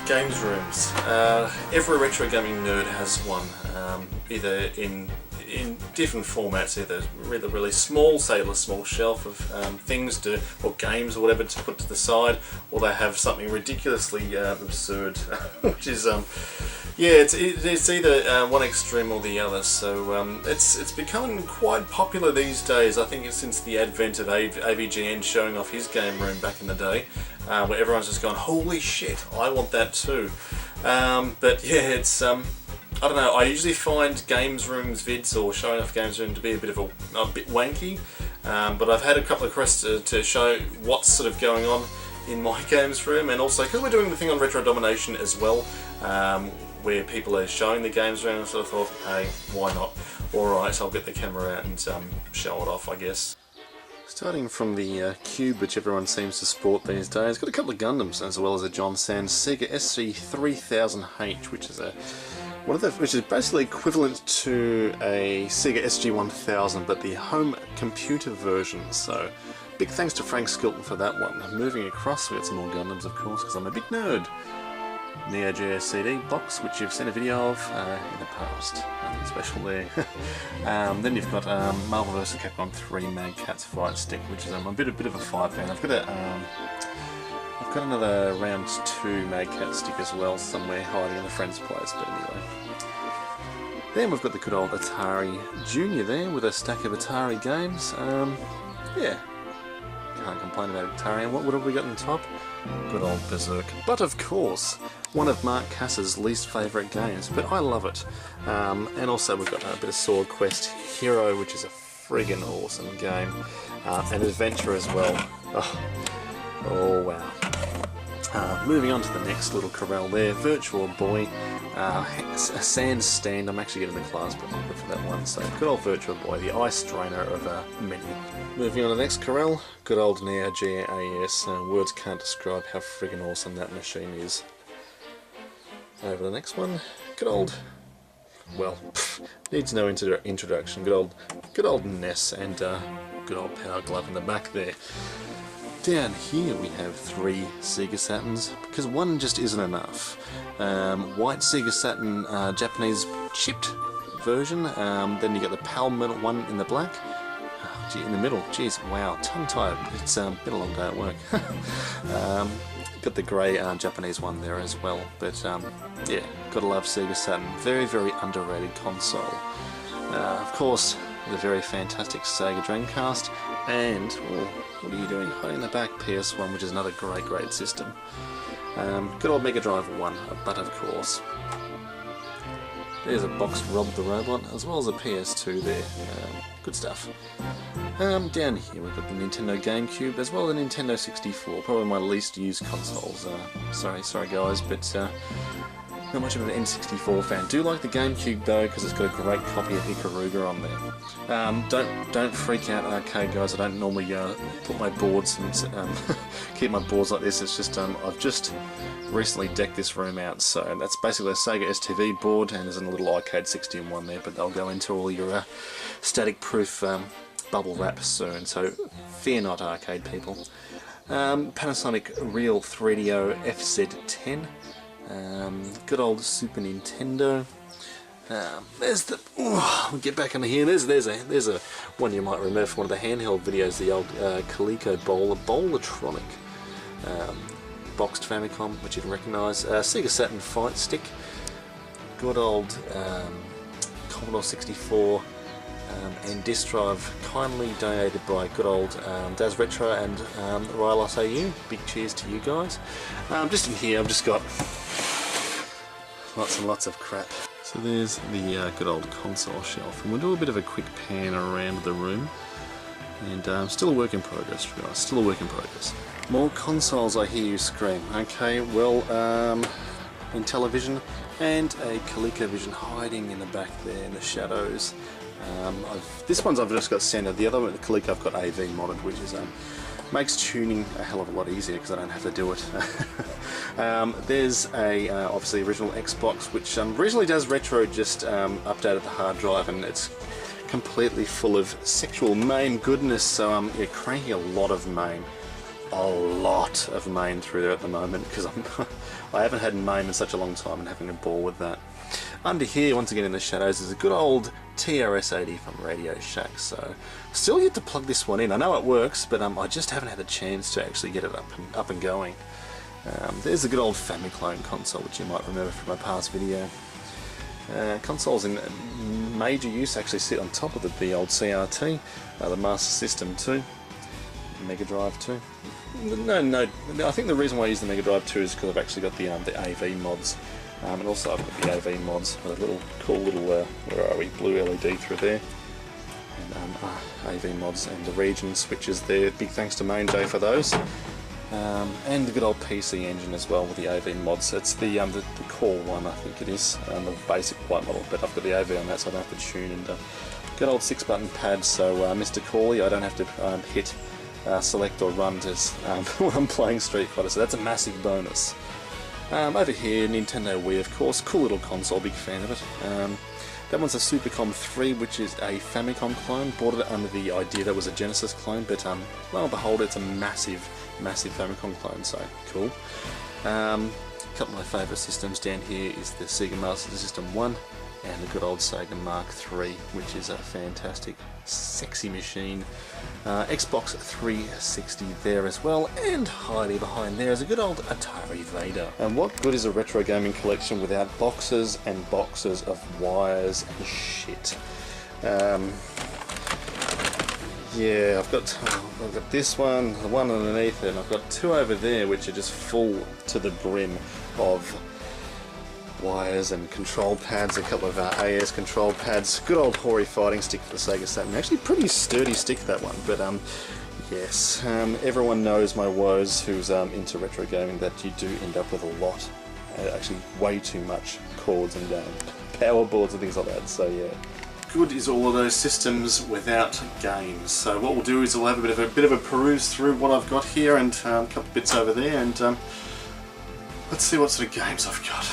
Games rooms. Every retro gaming nerd has one, either in different formats, either really small, say a small shelf of things to, or games or whatever to put to the side, or they have something ridiculously absurd, which is yeah, it's either one extreme or the other. So it's becoming quite popular these days. I think it's since the advent of AVGN showing off his game room back in the day, where everyone's just gone, holy shit, I want that too. But yeah, it's I don't know, I usually find games rooms vids or showing off games room to be a bit wanky, but I've had a couple of requests to show what's sort of going on in my games room, and also because we're doing the thing on Retro Domination as well, where people are showing the games room, so I thought, hey, why not? Alright, I'll get the camera out and show it off, I guess. Starting from the cube, which everyone seems to sport these days, got a couple of Gundams as well as a John Sands Sega SG-3000H, which is which is basically equivalent to a Sega SG-1000, but the home computer version. So, big thanks to Frank Skilton for that one. Moving across, we got some more Gundams, of course, because I'm a big nerd. Neo Geo CD box, which you've seen a video of in the past. Nothing special there. Then you've got Marvel vs. Capcom 3 Mad Catz Fight Stick, which is a bit of a fight fan. I've got another round 2 Mad Catz stick as well, somewhere hiding in a friend's place, but anyway. Then we've got the good old Atari Junior there, with a stack of Atari games. Yeah, can't complain about Atari. And what have we got on top? Good old Berserk. But of course, one of Mark Cass's least favourite games, but I love it. And also we've got a bit of Sword Quest Hero, which is a friggin' awesome game. And adventure as well. Oh wow. Moving on to the next little corral there, Virtual Boy, a sand stand. I'm actually getting the class but for that one, so good old Virtual Boy, the ice strainer of many. Moving on to the next corral, good old Neo Geo AES. Words can't describe how friggin' awesome that machine is. Over to the next one, good old, well, needs no introduction, good old NES and good old Power Glove in the back there. Down here we have 3 Sega Saturns, because one just isn't enough. White Sega Saturn Japanese chipped version, then you get the PAL metal one in the black. Oh, gee, in the middle, jeez, wow, tongue-tied. It's been a long day at work. Got the grey Japanese one there as well, but yeah, gotta love Sega Saturn. Very, very underrated console. Of course, the very fantastic Sega Dreamcast, and, well, what are you doing? Hiding in the back, PS1, which is another great system. Good old Mega Drive 1, but of course. There's a boxed Rob the Robot, as well as a PS2 there. Good stuff. Down here we've got the Nintendo GameCube, as well as the Nintendo 64, probably my least used consoles. Sorry guys, but not much of an N64 fan. Do like the GameCube though, because it's got a great copy of Ikaruga on there. Don't freak out, arcade guys. I don't normally put my boards and keep my boards like this. It's just I've just recently decked this room out, so that's basically a Sega STV board, and there's a little arcade 60 in one there. But they'll go into all your static-proof bubble wrap soon. So fear not, arcade people. Panasonic Real 3DO FZ10. Good old Super Nintendo. There's the. We'll get back into here. There's a one you might remember from one of the handheld videos. The old Coleco Bowlatronic boxed Famicom, which you'd recognise. Sega Saturn Fight Stick. Good old Commodore 64. And disc drive, kindly donated by good old Daz Retro and Rylos AU. Big cheers to you guys. Just in here I've just got lots and lots of crap. So there's the good old console shelf, and we'll do a bit of a quick pan around the room. And still a work in progress, to be honest, still a work in progress. More consoles, I hear you scream. Okay, well, Intellivision and a ColecoVision hiding in the back there in the shadows. This one's I've just got centered. The other one, the Coleco, I've got AV modded, which is makes tuning a hell of a lot easier because I don't have to do it. There's a obviously original Xbox, which originally does retro, just updated the hard drive, and it's completely full of sexual MAME goodness. So you're cranking a lot of MAME. a lot of main through there at the moment because I haven't had main in such a long time and having a ball with that. Under here, once again in the shadows, is a good old TRS-80 from Radio Shack. So still yet to plug this one in. I know it works, but I just haven't had a chance to actually get it up and going. There's a good old Famiclone console, which you might remember from my past video. Consoles in major use actually sit on top of the old CRT, the Master System 2, Mega Drive 2. No, I think the reason why I use the Mega Drive 2 is because I've actually got the AV mods, and also I've got the AV mods with a little cool little where are we, blue LED through there, and AV mods and the region switches there. Big thanks to Main J for those. And the good old PC engine as well with the AV mods. It's the core one, I think it is, the basic white model, but I've got the AV on that so I don't have to tune, and good old 6-button pad, so Mr. Corley, I don't have to hit select or run when I'm playing Street Fighter, so that's a massive bonus. Over here, Nintendo Wii, of course, cool little console, big fan of it. That one's a Supercom 3, which is a Famicom clone. Bought it under the idea that it was a Genesis clone, but lo and behold, it's a massive Famicom clone, so cool. A couple of my favourite systems down here is the Sega Master System 1 and the good old Sega Mark III, which is a fantastic, sexy machine. Xbox 360 there as well, and hiding behind there is a good old Atari Vader. And what good is a retro gaming collection without boxes and boxes of wires and shit? Yeah, I've got this one, the one underneath it, and I've got two over there which are just full to the brim of wires and control pads, a couple of AS control pads, good old hoary fighting stick for the Sega Saturn. Actually pretty sturdy stick, that one, but yes, everyone knows my woes who's into retro gaming, that you do end up with a lot, actually way too much cords and power boards and things like that, so yeah. Good is all of those systems without games. So what we'll do is we'll have a bit of a peruse through what I've got here and a couple of bits over there, and let's see what sort of games I've got.